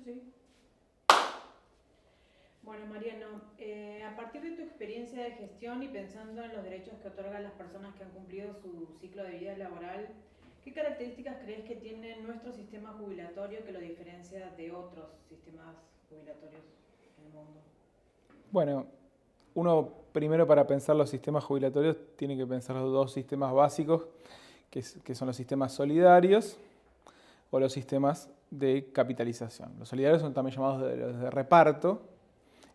sí. Bueno, Mariano, a partir de tu experiencia de gestión y pensando en los derechos que otorgan las personas que han cumplido su ciclo de vida laboral, ¿qué características crees que tiene nuestro sistema jubilatorio que lo diferencia de otros sistemas jubilatorios en el mundo? Bueno, uno primero para pensar los sistemas jubilatorios tiene que pensar los dos sistemas básicos, que son los sistemas solidarios o los sistemas de capitalización. Los solidarios son también llamados los de reparto.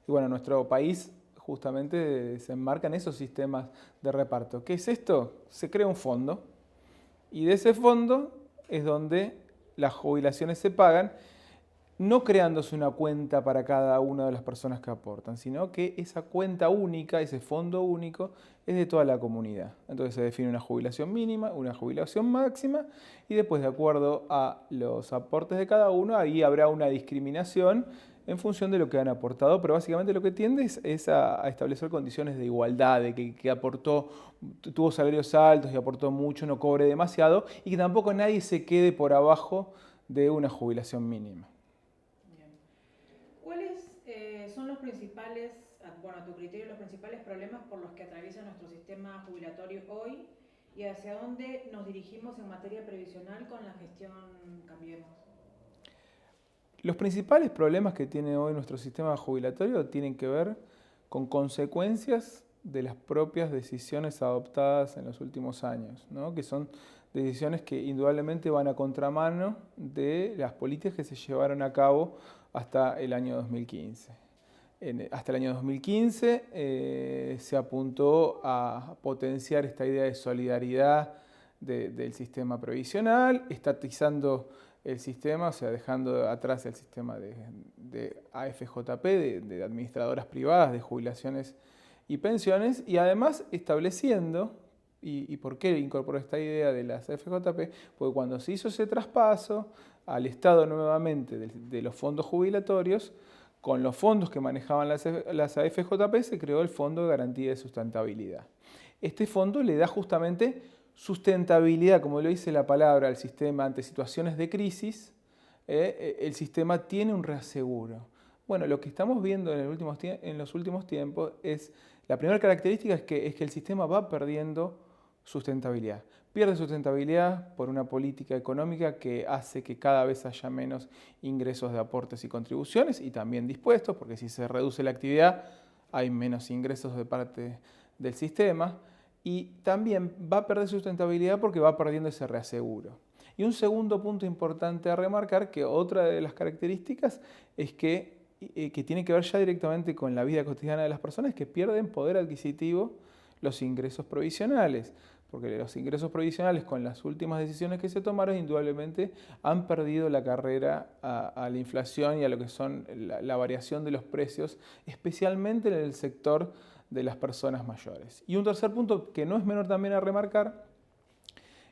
Y bueno, nuestro país justamente se enmarca en esos sistemas de reparto. ¿Qué es esto? Se crea un fondo y de ese fondo es donde las jubilaciones se pagan, no creándose una cuenta para cada una de las personas que aportan, sino que esa cuenta única, ese fondo único, es de toda la comunidad. Entonces se define una jubilación mínima, una jubilación máxima, y después, de acuerdo a los aportes de cada uno, ahí habrá una discriminación en función de lo que han aportado, pero básicamente lo que tiende es a establecer condiciones de igualdad, de que aportó, tuvo salarios altos y aportó mucho, no cobre demasiado, y que tampoco nadie se quede por abajo de una jubilación mínima. ¿Cuáles son los principales, bueno, a tu criterio, los principales problemas por los que atraviesa nuestro sistema jubilatorio hoy y hacia dónde nos dirigimos en materia previsional con la gestión Cambiemos? Los principales problemas que tiene hoy nuestro sistema jubilatorio tienen que ver con consecuencias de las propias decisiones adoptadas en los últimos años, ¿no? Que son decisiones que indudablemente van a contramano de las políticas que se llevaron a cabo hasta el año 2015. Hasta el año 2015 se apuntó a potenciar esta idea de solidaridad del sistema previsional, estatizando el sistema, o sea, dejando atrás el sistema de AFJP, de administradoras privadas de jubilaciones y pensiones, y además estableciendo, y por qué incorporó esta idea de las AFJP, porque cuando se hizo ese traspaso al Estado nuevamente de los fondos jubilatorios, con los fondos que manejaban las AFJP se creó el Fondo de Garantía de Sustentabilidad. Este fondo le da justamente sustentabilidad, como lo dice la palabra, al sistema ante situaciones de crisis. El sistema tiene un reaseguro. Bueno, lo que estamos viendo en los últimos tiempos es, la primera característica es que el sistema va perdiendo sustentabilidad. Pierde sustentabilidad por una política económica que hace que cada vez haya menos ingresos de aportes y contribuciones y también dispuestos, porque si se reduce la actividad hay menos ingresos de parte del sistema. Y también va a perder sustentabilidad porque va perdiendo ese reaseguro. Y un segundo punto importante a remarcar, que otra de las características es que tiene que ver ya directamente con la vida cotidiana de las personas, que pierden poder adquisitivo los ingresos provisionales, porque los ingresos provisionales con las últimas decisiones que se tomaron indudablemente han perdido la carrera a la inflación y a lo que son la variación de los precios, especialmente en el sector de las personas mayores. Y un tercer punto que no es menor también a remarcar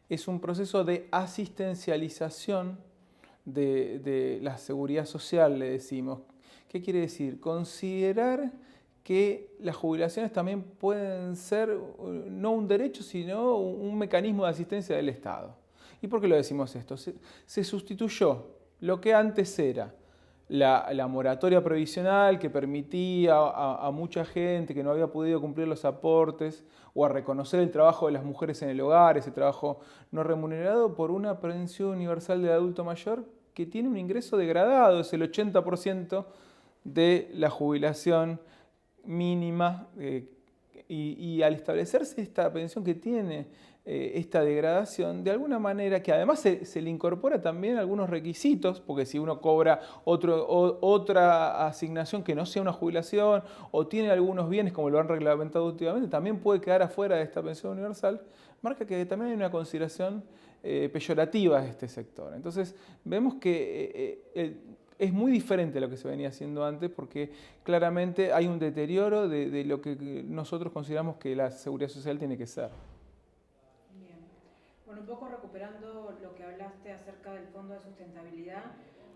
es un proceso de asistencialización de la seguridad social, le decimos. ¿Qué quiere decir? Considerar que las jubilaciones también pueden ser no un derecho, sino un mecanismo de asistencia del Estado. ¿Y por qué lo decimos esto? Se sustituyó lo que antes era la moratoria provisional que permitía a mucha gente que no había podido cumplir los aportes o a reconocer el trabajo de las mujeres en el hogar, ese trabajo no remunerado, por una pensión universal del adulto mayor que tiene un ingreso degradado, es el 80% de la jubilación mínima, y al establecerse esta pensión que tiene esta degradación, de alguna manera, que además se le incorpora también algunos requisitos, porque si uno cobra otra asignación que no sea una jubilación o tiene algunos bienes como lo han reglamentado últimamente, también puede quedar afuera de esta pensión universal, marca que también hay una consideración peyorativa de este sector. Entonces vemos que es muy diferente a lo que se venía haciendo antes, porque claramente hay un deterioro de lo que nosotros consideramos que la seguridad social tiene que ser. Bien. Bueno, un poco recuperando lo que hablaste acerca del Fondo de Sustentabilidad,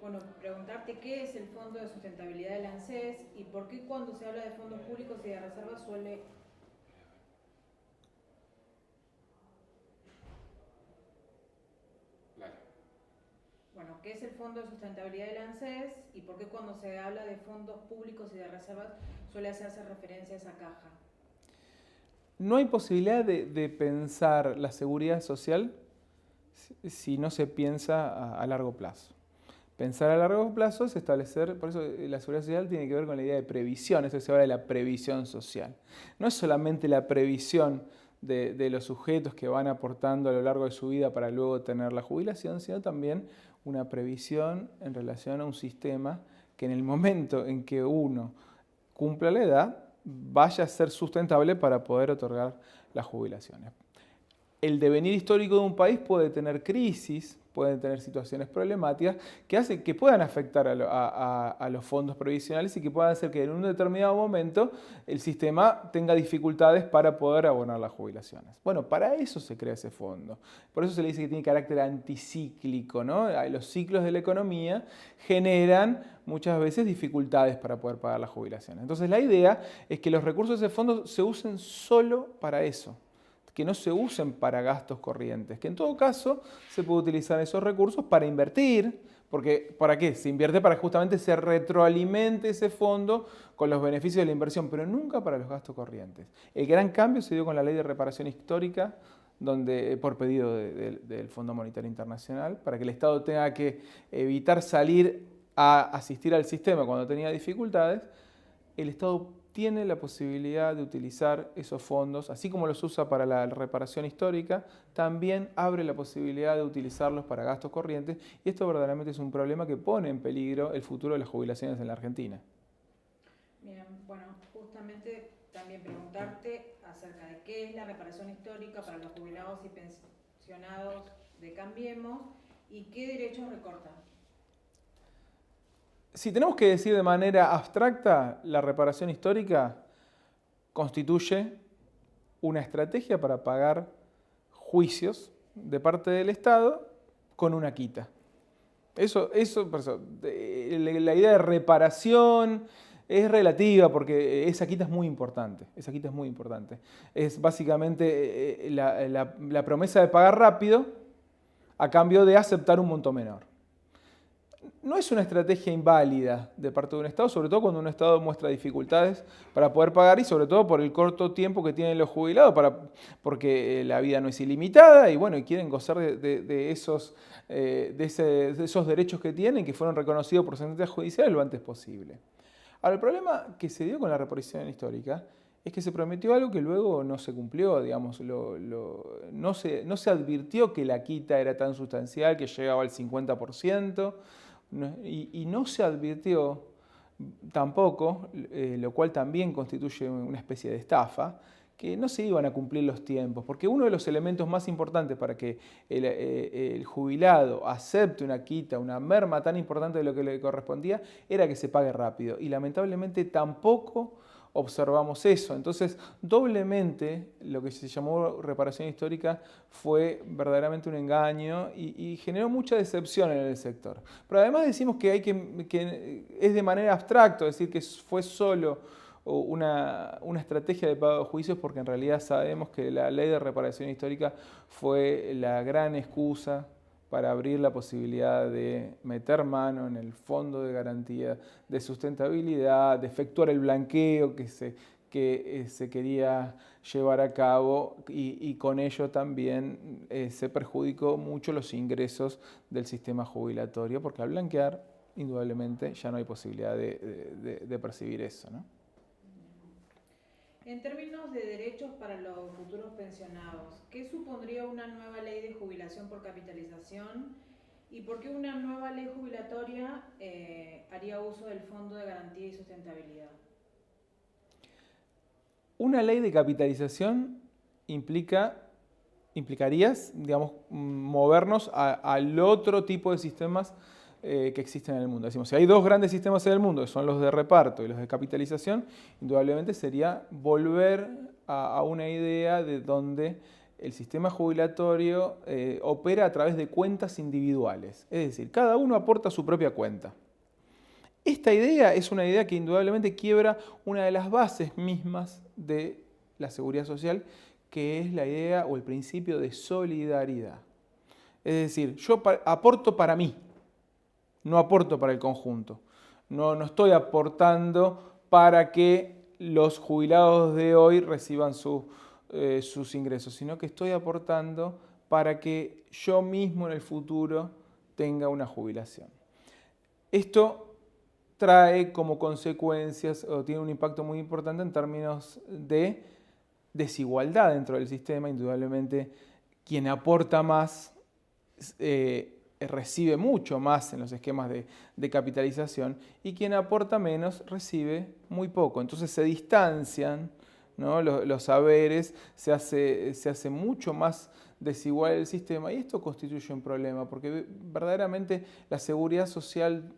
bueno, preguntarte qué es el Fondo de Sustentabilidad del ANSES y por qué cuando se habla de fondos públicos y de reservas suele... Bueno, bueno, ¿qué es el Fondo de Sustentabilidad del ANSES y por qué cuando se habla de fondos públicos y de reservas suele hacerse referencia a esa caja? No hay posibilidad de pensar la seguridad social si no se piensa a largo plazo. Pensar a largo plazo es establecer, por eso la seguridad social tiene que ver con la idea de previsión, eso se habla de la previsión social. No es solamente la previsión de los sujetos que van aportando a lo largo de su vida para luego tener la jubilación, sino también una previsión en relación a un sistema que en el momento en que uno cumpla la edad vaya a ser sustentable para poder otorgar las jubilaciones. El devenir histórico de un país puede tener crisis, pueden tener situaciones problemáticas que hacen que puedan afectar a los fondos previsionales y que puedan hacer que en un determinado momento el sistema tenga dificultades para poder abonar las jubilaciones. Bueno, para eso se crea ese fondo. Por eso se le dice que tiene carácter anticíclico, ¿no? Los ciclos de la economía generan muchas veces dificultades para poder pagar las jubilaciones. Entonces la idea es que los recursos de ese fondo se usen solo para eso, que no se usen para gastos corrientes, que en todo caso se puede utilizar esos recursos para invertir, porque ¿para qué? Se invierte para que justamente se retroalimente ese fondo con los beneficios de la inversión, pero nunca para los gastos corrientes. El gran cambio se dio con la Ley de Reparación Histórica, donde, por pedido del Fondo Monetario Internacional, para que el Estado tenga que evitar salir a asistir al sistema cuando tenía dificultades, el Estado tiene la posibilidad de utilizar esos fondos, así como los usa para la reparación histórica, también abre la posibilidad de utilizarlos para gastos corrientes, y esto verdaderamente es un problema que pone en peligro el futuro de las jubilaciones en la Argentina. Bien, bueno, justamente también preguntarte acerca de qué es la reparación histórica para los jubilados y pensionados de Cambiemos y qué derechos recorta. Si tenemos que decir de manera abstracta, la reparación histórica constituye una estrategia para pagar juicios de parte del Estado con una quita. La idea de reparación es relativa porque esa quita es muy importante. Es básicamente la promesa de pagar rápido a cambio de aceptar un monto menor. No es una estrategia inválida de parte de un Estado, sobre todo cuando un Estado muestra dificultades para poder pagar y sobre todo por el corto tiempo que tienen los jubilados, porque la vida no es ilimitada y bueno, quieren gozar de esos derechos que tienen, que fueron reconocidos por sentencias judiciales lo antes posible. Ahora, el problema que se dio con la reparación histórica es que se prometió algo que luego no se cumplió, digamos, no se advirtió que la quita era tan sustancial que llegaba al 50%, y no se advirtió tampoco, lo cual también constituye una especie de estafa, que no se iban a cumplir los tiempos, porque uno de los elementos más importantes para que el jubilado acepte una quita, una merma tan importante de lo que le correspondía, era que se pague rápido, y lamentablemente tampoco observamos eso. Entonces, doblemente, lo que se llamó reparación histórica fue verdaderamente un engaño y generó mucha decepción en el sector. Pero además decimos que es de manera abstracta, es decir, que fue solo una estrategia de pago de juicios, porque en realidad sabemos que la ley de reparación histórica fue la gran excusa para abrir la posibilidad de meter mano en el fondo de garantía de sustentabilidad, de efectuar el blanqueo que se quería llevar a cabo y con ello también se perjudicó mucho los ingresos del sistema jubilatorio, porque al blanquear, indudablemente, ya no hay posibilidad de percibir eso, ¿no? En términos de derechos para los futuros pensionados, ¿qué supondría una nueva ley de jubilación por capitalización? ¿Y por qué una nueva ley jubilatoria haría uso del Fondo de Garantía y Sustentabilidad? Una ley de capitalización implicaría, digamos, movernos al otro tipo de sistemas que existen en el mundo. Decimos, si hay dos grandes sistemas en el mundo, que son los de reparto y los de capitalización, indudablemente sería volver a una idea de donde el sistema jubilatorio opera a través de cuentas individuales. Es decir, cada uno aporta su propia cuenta. Esta idea es una idea que indudablemente quiebra una de las bases mismas de la seguridad social, que es la idea o el principio de solidaridad. Es decir, yo aporto para mí. no aporto para el conjunto. No estoy aportando para que los jubilados de hoy reciban sus ingresos, sino que estoy aportando para que yo mismo en el futuro tenga una jubilación. Esto trae como consecuencias o tiene un impacto muy importante en términos de desigualdad dentro del sistema. Indudablemente, quien aporta más recibe mucho más en los esquemas de capitalización y quien aporta menos recibe muy poco. Entonces se distancian, ¿no? los saberes, se hace mucho más desigual el sistema y esto constituye un problema porque verdaderamente la seguridad social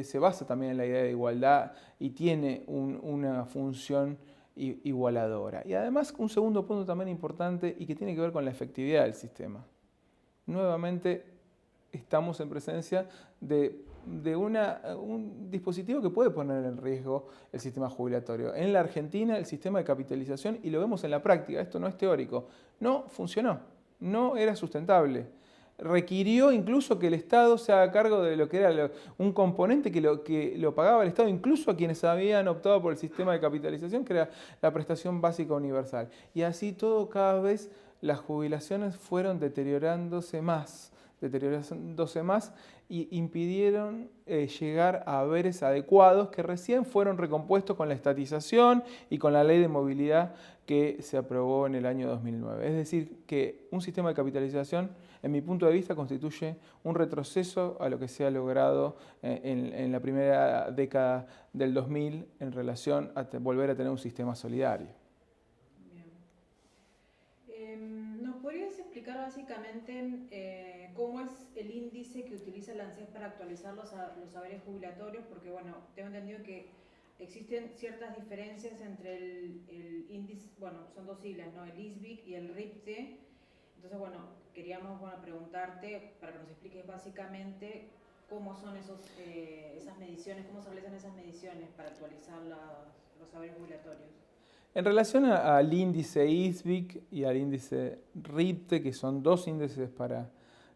se basa también en la idea de igualdad y tiene una función igualadora. Y además un segundo punto también importante y que tiene que ver con la efectividad del sistema. Nuevamente estamos en presencia de un dispositivo que puede poner en riesgo el sistema jubilatorio. En la Argentina el sistema de capitalización, y lo vemos en la práctica, esto no es teórico, no funcionó, no era sustentable. Requirió incluso que el Estado se haga cargo de lo que era un componente que lo pagaba el Estado, incluso a quienes habían optado por el sistema de capitalización, que era la prestación básica universal. Y así todo, cada vez las jubilaciones fueron deteriorándose más y impidieron llegar a haberes adecuados que recién fueron recompuestos con la estatización y con la ley de movilidad que se aprobó en el año 2009. Es decir, que un sistema de capitalización, en mi punto de vista, constituye un retroceso a lo que se ha logrado en la primera década del 2000 en relación a volver a tener un sistema solidario. ¿Nos podrías explicar básicamente cómo es el índice que utiliza el ANSES para actualizar los saberes jubilatorios? Porque, bueno, tengo entendido que existen ciertas diferencias entre el índice, bueno, son dos siglas, ¿no? El ISBIC y el RIPTE. Entonces, bueno, queríamos preguntarte para que nos expliques básicamente cómo son esas mediciones, cómo se realizan esas mediciones para actualizar los saberes jubilatorios. En relación al índice ISBIC y al índice RIPTE, que son dos índices para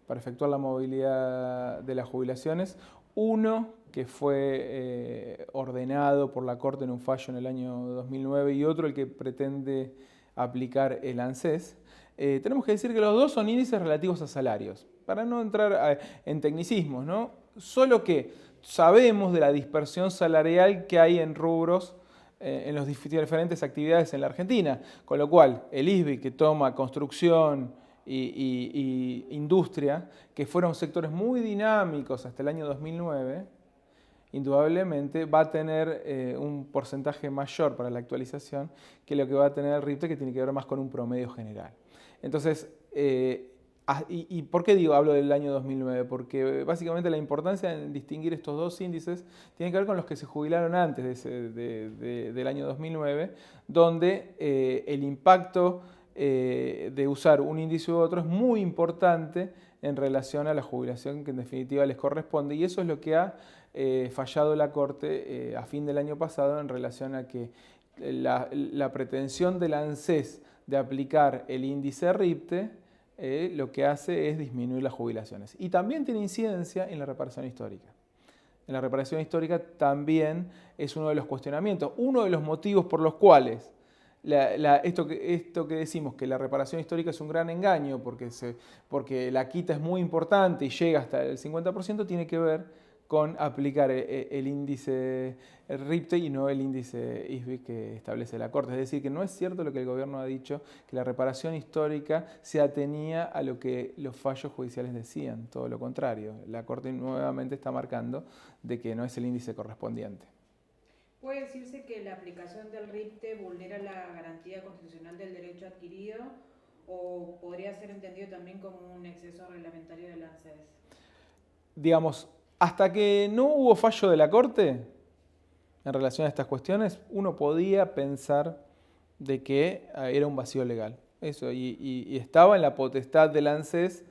efectuar la movilidad de las jubilaciones, uno que fue ordenado por la Corte en un fallo en el año 2009 y otro el que pretende aplicar el ANSES, tenemos que decir que los dos son índices relativos a salarios, para no entrar en tecnicismos, ¿no? Solo que sabemos de la dispersión salarial que hay en rubros en las diferentes actividades en la Argentina, con lo cual el ISBIC, que toma construcción y industria, que fueron sectores muy dinámicos hasta el año 2009, indudablemente va a tener un porcentaje mayor para la actualización que lo que va a tener el RIPTE, que tiene que ver más con un promedio general. Entonces, ¿y por qué hablo del año 2009? Porque básicamente la importancia en distinguir estos dos índices tiene que ver con los que se jubilaron antes del año 2009, donde el impacto de usar un índice u otro es muy importante en relación a la jubilación que en definitiva les corresponde, y eso es lo que ha fallado la Corte a fin del año pasado en relación a que la pretensión del ANSES de aplicar el índice RIPTE lo que hace es disminuir las jubilaciones. Y también tiene incidencia en la reparación histórica. En la reparación histórica también es uno de los cuestionamientos, uno de los motivos por los cuales esto que decimos que la reparación histórica es un gran engaño porque la quita es muy importante y llega hasta el 50%, tiene que ver con aplicar el índice RIPTE y no el índice ISBIC que establece la Corte. Es decir, que no es cierto lo que el gobierno ha dicho, que la reparación histórica se atenía a lo que los fallos judiciales decían, todo lo contrario. La Corte nuevamente está marcando de que no es el índice correspondiente. ¿Puede decirse que la aplicación del RIPTE vulnera la garantía constitucional del derecho adquirido o podría ser entendido también como un exceso reglamentario del ANSES? Digamos, hasta que no hubo fallo de la Corte en relación a estas cuestiones, uno podía pensar de que era un vacío legal. Eso, y estaba en la potestad del ANSES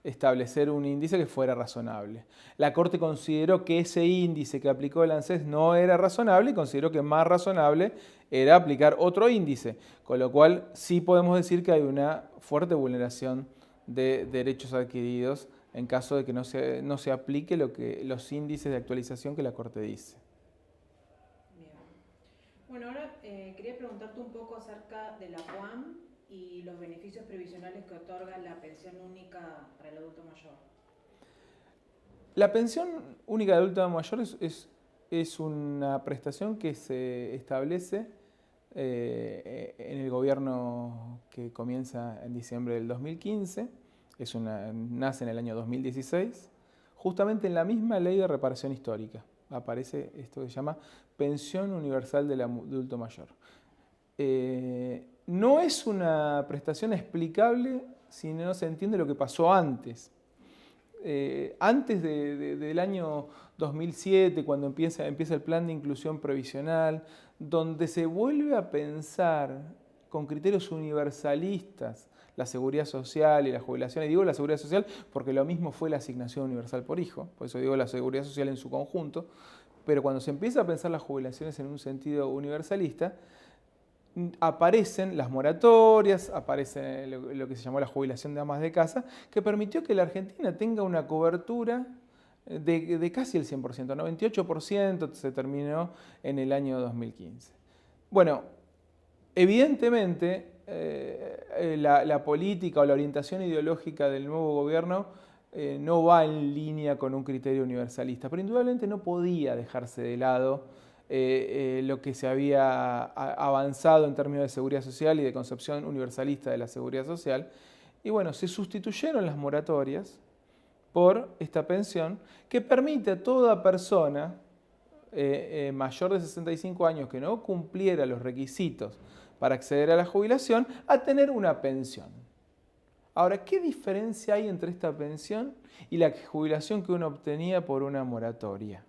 establecer un índice que fuera razonable. La Corte consideró que ese índice que aplicó el ANSES no era razonable y consideró que más razonable era aplicar otro índice, con lo cual sí podemos decir que hay una fuerte vulneración de derechos adquiridos en caso de que no se aplique los índices de actualización que la Corte dice. Bien. Bueno, ahora quería preguntarte un poco acerca de la PUAM y los beneficios previsionales que otorga la pensión única para el adulto mayor. La pensión única de adulto mayor es una prestación que se establece en el gobierno que comienza en diciembre del 2015, nace en el año 2016, justamente en la misma ley de reparación histórica. Aparece esto que se llama Pensión Universal del Adulto Mayor. No es una prestación explicable si no se entiende lo que pasó antes. Antes del año 2007, cuando empieza el plan de inclusión previsional, donde se vuelve a pensar con criterios universalistas la seguridad social y la jubilación. Y digo la seguridad social porque lo mismo fue la asignación universal por hijo, por eso digo la seguridad social en su conjunto, pero cuando se empieza a pensar las jubilaciones en un sentido universalista, aparecen las moratorias, aparece lo que se llamó la jubilación de amas de casa, que permitió que la Argentina tenga una cobertura de casi el 100%, 98% se terminó en el año 2015. Bueno, evidentemente la política o la orientación ideológica del nuevo gobierno no va en línea con un criterio universalista, pero indudablemente no podía dejarse de lado lo que se había avanzado en términos de seguridad social y de concepción universalista de la seguridad social. Y bueno, se sustituyeron las moratorias por esta pensión que permite a toda persona mayor de 65 años que no cumpliera los requisitos para acceder a la jubilación a tener una pensión. Ahora, ¿qué diferencia hay entre esta pensión y la jubilación que uno obtenía por una moratoria?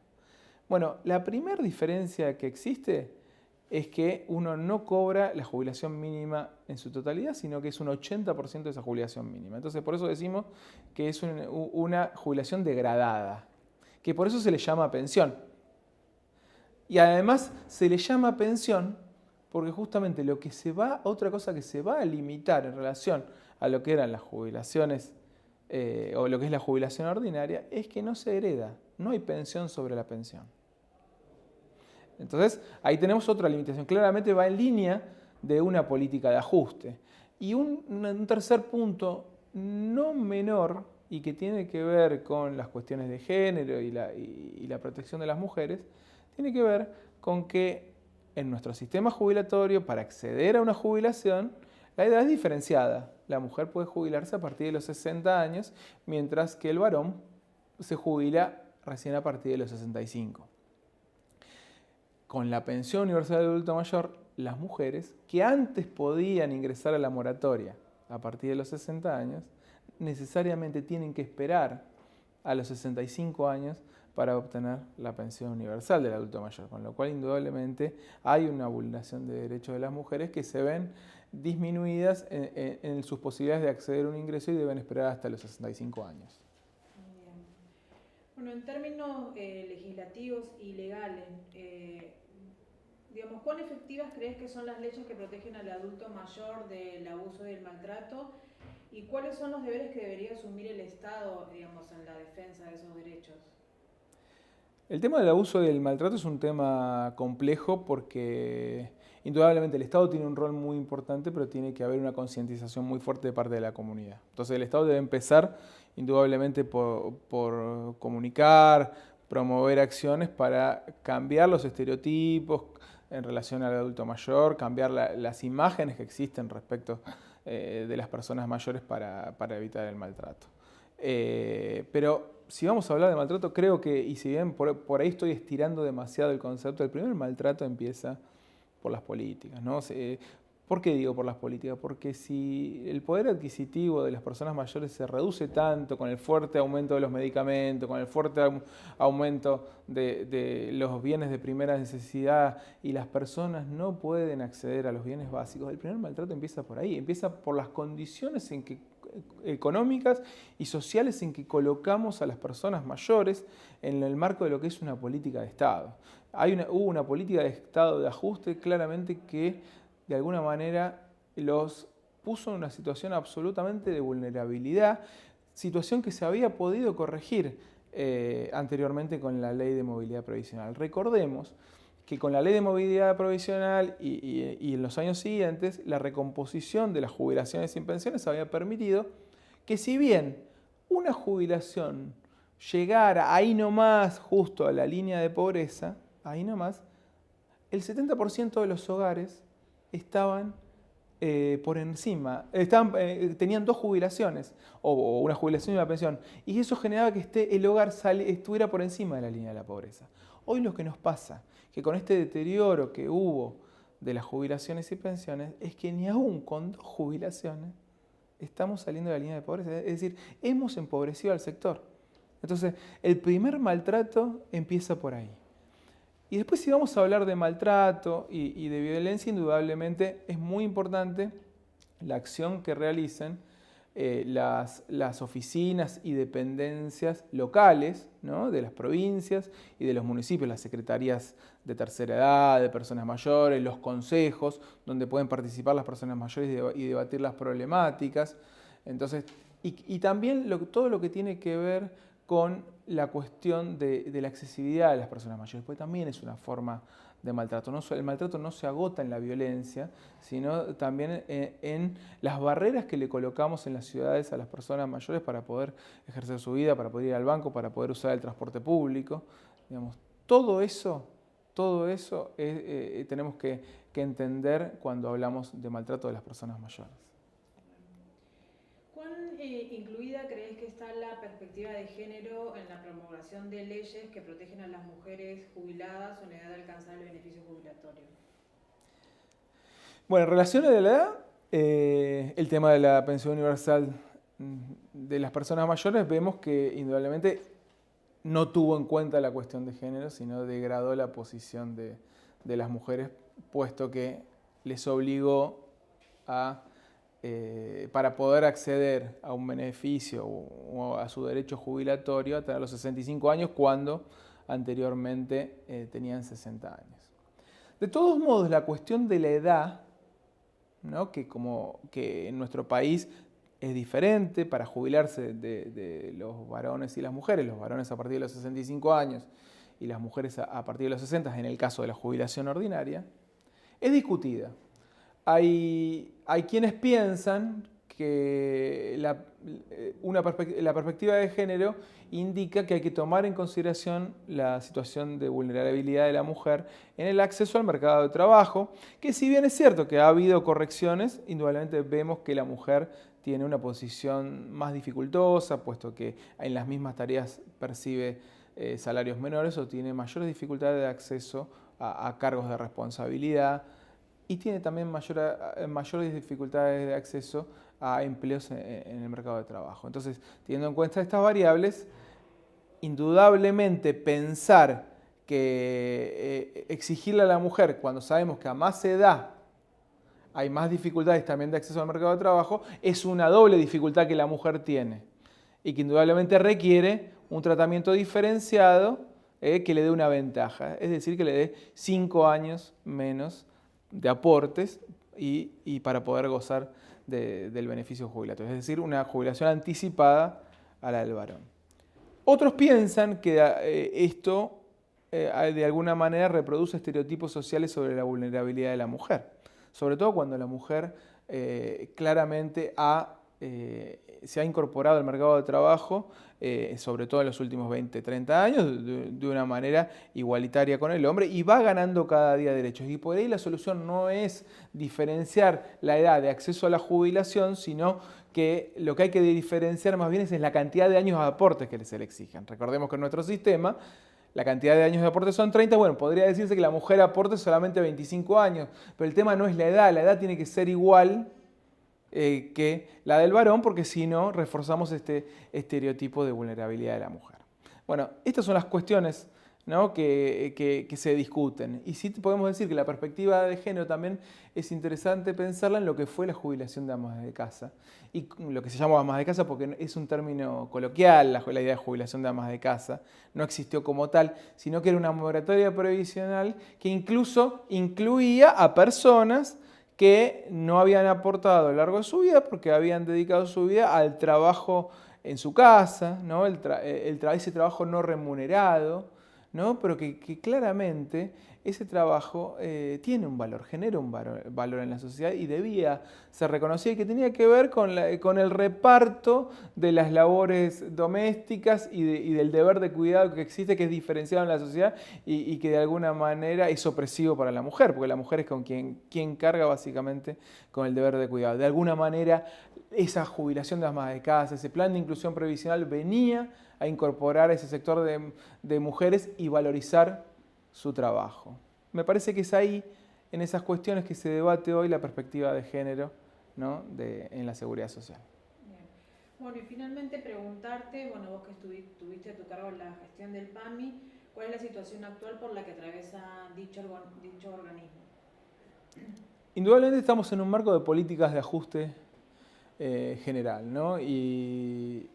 Bueno, la primera diferencia que existe es que uno no cobra la jubilación mínima en su totalidad, sino que es un 80% de esa jubilación mínima. Entonces, por eso decimos que es una jubilación degradada, que por eso se le llama pensión. Y además se le llama pensión porque justamente otra cosa que se va a limitar en relación a lo que eran las jubilaciones o lo que es la jubilación ordinaria, es que no se hereda, no hay pensión sobre la pensión. Entonces, ahí tenemos otra limitación. Claramente va en línea de una política de ajuste. Y un tercer punto, no menor, y que tiene que ver con las cuestiones de género y la protección de las mujeres, tiene que ver con que en nuestro sistema jubilatorio, para acceder a una jubilación, la edad es diferenciada. La mujer puede jubilarse a partir de los 60 años, mientras que el varón se jubila recién a partir de los 65. Con la pensión universal de adulto mayor, las mujeres que antes podían ingresar a la moratoria a partir de los 60 años, necesariamente tienen que esperar a los 65 años para obtener la pensión universal del adulto mayor, con lo cual indudablemente hay una vulneración de derechos de las mujeres que se ven disminuidas en sus posibilidades de acceder a un ingreso y deben esperar hasta los 65 años. Bien. Bueno, en términos legislativos y legales, digamos, ¿cuán efectivas crees que son las leyes que protegen al adulto mayor del abuso y del maltrato? ¿Y cuáles son los deberes que debería asumir el Estado, digamos, en la defensa de esos derechos? El tema del abuso y del maltrato es un tema complejo porque indudablemente el Estado tiene un rol muy importante, pero tiene que haber una concientización muy fuerte de parte de la comunidad. Entonces el Estado debe empezar indudablemente por comunicar, promover acciones para cambiar los estereotipos en relación al adulto mayor, cambiar las imágenes que existen respecto de las personas mayores para evitar el maltrato. Pero si vamos a hablar de maltrato, creo que, y si bien por ahí estoy estirando demasiado el concepto, el primer maltrato empieza por las políticas, ¿no? ¿Por qué digo por las políticas? Porque si el poder adquisitivo de las personas mayores se reduce tanto con el fuerte aumento de los medicamentos, con el fuerte aumento de los bienes de primera necesidad y las personas no pueden acceder a los bienes básicos, el primer maltrato empieza por ahí, empieza por las condiciones económicas y sociales en que colocamos a las personas mayores en el marco de lo que es una política de Estado. Hubo una política de Estado de ajuste claramente que de alguna manera los puso en una situación absolutamente de vulnerabilidad, situación que se había podido corregir anteriormente con la Ley de Movilidad Provisional. Recordemos que con la Ley de Movilidad Provisional y en los años siguientes, la recomposición de las jubilaciones sin pensiones había permitido que, si bien una jubilación llegara ahí nomás, justo a la línea de pobreza, ahí nomás, el 70% de los hogares estaban por encima, tenían 2 jubilaciones, o una jubilación y una pensión, y eso generaba que el hogar estuviera por encima de la línea de la pobreza. Hoy lo que nos pasa, que con este deterioro que hubo de las jubilaciones y pensiones, es que ni aún con 2 jubilaciones estamos saliendo de la línea de pobreza, es decir, hemos empobrecido al sector. Entonces, el primer maltrato empieza por ahí. Y después, si vamos a hablar de maltrato y de violencia, indudablemente es muy importante la acción que realicen las oficinas y dependencias locales, ¿no?, de las provincias y de los municipios, las secretarías de tercera edad, de personas mayores, los consejos, donde pueden participar las personas mayores y debatir las problemáticas. Entonces, y también todo lo que tiene que ver con la cuestión de la accesibilidad de las personas mayores, porque también es una forma de maltrato. El maltrato no se agota en la violencia, sino también en las barreras que le colocamos en las ciudades a las personas mayores para poder ejercer su vida, para poder ir al banco, para poder usar el transporte público. Digamos, todo eso tenemos que entender cuando hablamos de maltrato de las personas mayores. Incluida crees que está la perspectiva de género en la promulgación de leyes que protegen a las mujeres jubiladas o en edad de alcanzar el beneficio jubilatorio? Bueno, en relación a la edad, el tema de la pensión universal de las personas mayores, vemos que indudablemente no tuvo en cuenta la cuestión de género, sino degradó la posición de las mujeres, puesto que les obligó para poder acceder a un beneficio o a su derecho jubilatorio a tener los 65 años cuando anteriormente tenían 60 años. De todos modos, la cuestión de la edad, ¿no?, que en nuestro país es diferente para jubilarse de los varones y las mujeres, los varones a partir de los 65 años y las mujeres a partir de los 60, en el caso de la jubilación ordinaria, es discutida. Hay quienes piensan que la perspectiva de género indica que hay que tomar en consideración la situación de vulnerabilidad de la mujer en el acceso al mercado de trabajo, que si bien es cierto que ha habido correcciones, indudablemente vemos que la mujer tiene una posición más dificultosa, puesto que en las mismas tareas percibe salarios menores o tiene mayores dificultades de acceso a cargos de responsabilidad, y tiene también mayores dificultades de acceso a empleos en el mercado de trabajo. Entonces, teniendo en cuenta estas variables, indudablemente pensar que exigirle a la mujer, cuando sabemos que a más edad hay más dificultades también de acceso al mercado de trabajo, es una doble dificultad que la mujer tiene y que indudablemente requiere un tratamiento diferenciado que le dé una ventaja, es decir, que le dé 5 años menos de aportes y para poder gozar del beneficio jubilatorio, es decir, una jubilación anticipada a la del varón. Otros piensan que esto de alguna manera reproduce estereotipos sociales sobre la vulnerabilidad de la mujer, sobre todo cuando la mujer claramente se ha incorporado al mercado de trabajo, sobre todo en los últimos 20, 30 años, de una manera igualitaria con el hombre, y va ganando cada día derechos. Y por ahí la solución no es diferenciar la edad de acceso a la jubilación, sino que lo que hay que diferenciar más bien es la cantidad de años de aportes que se le exigen. Recordemos que en nuestro sistema la cantidad de años de aporte son 30, bueno, podría decirse que la mujer aporte solamente 25 años, pero el tema no es la edad tiene que ser igual que la del varón, porque si no, reforzamos este estereotipo de vulnerabilidad de la mujer. Bueno, estas son las cuestiones, ¿no?, que se discuten. Y sí podemos decir que la perspectiva de género también es interesante pensarla en lo que fue la jubilación de amas de casa. Y lo que se llama amas de casa porque es un término coloquial, la idea de jubilación de amas de casa. No existió como tal, sino que era una moratoria previsional que incluso incluía a personas que no habían aportado a lo largo de su vida porque habían dedicado su vida al trabajo en su casa, ¿no? Ese trabajo no remunerado, ¿no? Pero que claramente ese trabajo tiene un valor, genera un valor en la sociedad y debía ser reconocido, y que tenía que ver con el reparto de las labores domésticas y del deber de cuidado que existe, que es diferenciado en la sociedad y que de alguna manera es opresivo para la mujer, porque la mujer es con quien carga básicamente con el deber de cuidado. De alguna manera, esa jubilación de las amas de casa, ese plan de inclusión previsional venía a incorporar ese sector de mujeres y valorizar su trabajo. Me parece que es ahí, en esas cuestiones, que se debate hoy la perspectiva de género, ¿no? en la seguridad social. Bien. Bueno, y finalmente preguntarte, bueno, vos que tuviste a tu cargo la gestión del PAMI, ¿cuál es la situación actual por la que atraviesa dicho organismo? Indudablemente estamos en un marco de políticas de ajuste general, ¿no? Y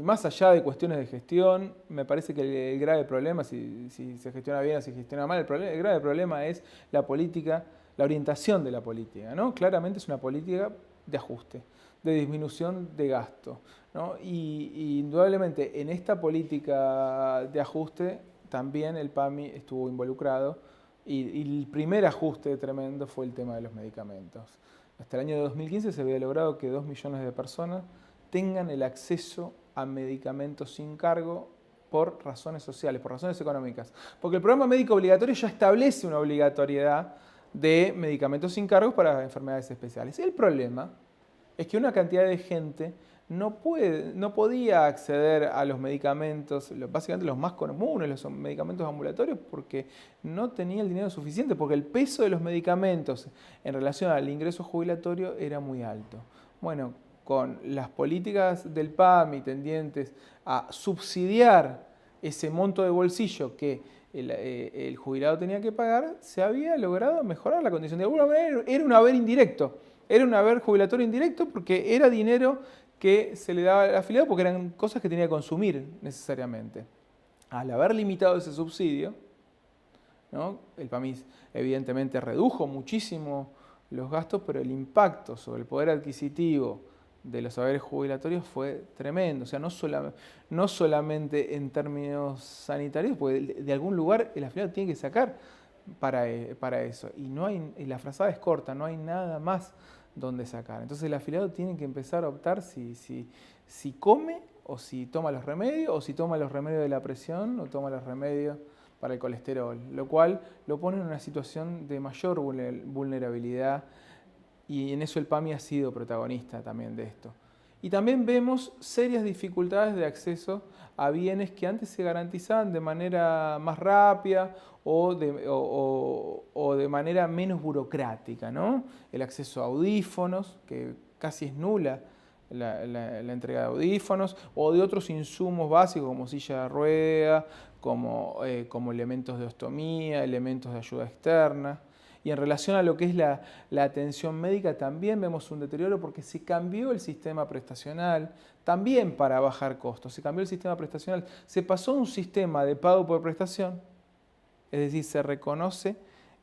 más allá de cuestiones de gestión, me parece que el grave problema, si se gestiona bien o si se gestiona mal, el grave problema es la política, la orientación de la política, ¿no? Claramente es una política de ajuste, de disminución de gasto, ¿no? Y indudablemente en esta política de ajuste también el PAMI estuvo involucrado, y el primer ajuste tremendo fue el tema de los medicamentos. Hasta el año 2015 se había logrado que 2 millones de personas tengan el acceso a medicamentos sin cargo por razones sociales, por razones económicas. Porque el programa médico obligatorio ya establece una obligatoriedad de medicamentos sin cargo para enfermedades especiales. El problema es que una cantidad de gente no podía acceder a los medicamentos, básicamente los más comunes, los medicamentos ambulatorios, porque no tenía el dinero suficiente, porque el peso de los medicamentos en relación al ingreso jubilatorio era muy alto. Bueno, con las políticas del PAMI tendientes a subsidiar ese monto de bolsillo que el jubilado tenía que pagar, se había logrado mejorar la condición. De alguna manera era un haber indirecto, era un haber jubilatorio indirecto, porque era dinero que se le daba al afiliado porque eran cosas que tenía que consumir necesariamente. Al haber limitado ese subsidio, ¿no? El PAMI evidentemente redujo muchísimo los gastos, pero el impacto sobre el poder adquisitivo de los haberes jubilatorios fue tremendo. O sea, no solamente en términos sanitarios, porque de algún lugar el afiliado tiene que sacar para eso. Y la frazada es corta, no hay nada más donde sacar. Entonces el afiliado tiene que empezar a optar si come o si toma los remedios, o si toma los remedios de la presión o toma los remedios para el colesterol, lo cual lo pone en una situación de mayor vulnerabilidad, y en eso el PAMI ha sido protagonista también de esto. Y también vemos serias dificultades de acceso a bienes que antes se garantizaban de manera más rápida o de manera menos burocrática, ¿no? El acceso a audífonos, que casi es nula la entrega de audífonos, o de otros insumos básicos como silla de rueda, como elementos de ostomía, elementos de ayuda externa. Y en relación a lo que es la atención médica, también vemos un deterioro, porque se cambió el sistema prestacional, también para bajar costos. Se cambió el sistema prestacional, se pasó a un sistema de pago por prestación, es decir, se reconoce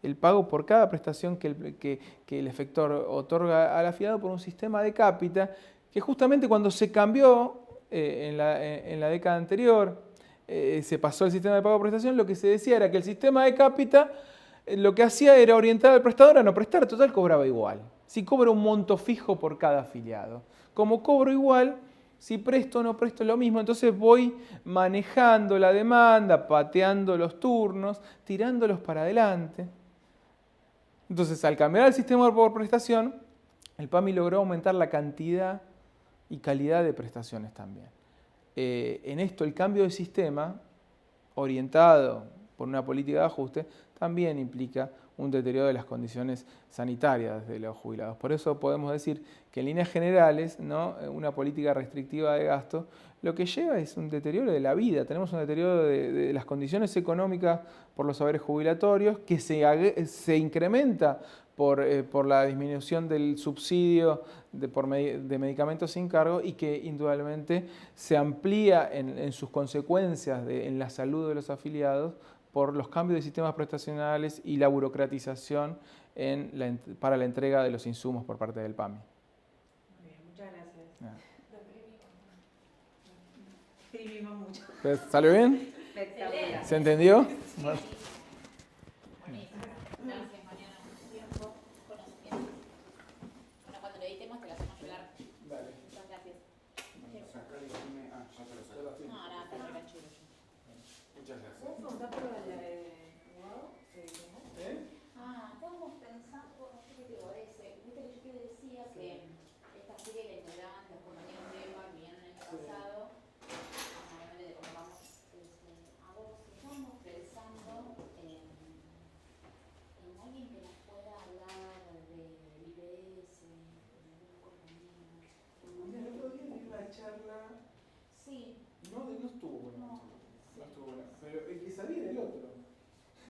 el pago por cada prestación que el efector otorga al afiliado por un sistema de cápita, que justamente cuando se cambió en la década anterior, se pasó al sistema de pago por prestación, lo que se decía era que el sistema de cápita lo que hacía era orientar al prestador a no prestar, total cobraba igual. Si cobro un monto fijo por cada afiliado, como cobro igual, si presto o no presto lo mismo, entonces voy manejando la demanda, pateando los turnos, tirándolos para adelante. Entonces, al cambiar el sistema por prestación, el PAMI logró aumentar la cantidad y calidad de prestaciones también. En esto, el cambio de sistema, orientado por una política de ajuste, también implica un deterioro de las condiciones sanitarias de los jubilados. Por eso podemos decir que en líneas generales, ¿no?, una política restrictiva de gasto lo que lleva es un deterioro de la vida. Tenemos un deterioro de las condiciones económicas por los haberes jubilatorios, que se incrementa por la disminución del subsidio de medicamentos sin cargo, y que indudablemente se amplía en sus consecuencias en la salud de los afiliados por los cambios de sistemas prestacionales y la burocratización para la entrega de los insumos por parte del PAMI. Muy bien, muchas gracias. Sí, mimo mucho. ¿Salió bien? Espectacular. ¿Se entendió? Sí.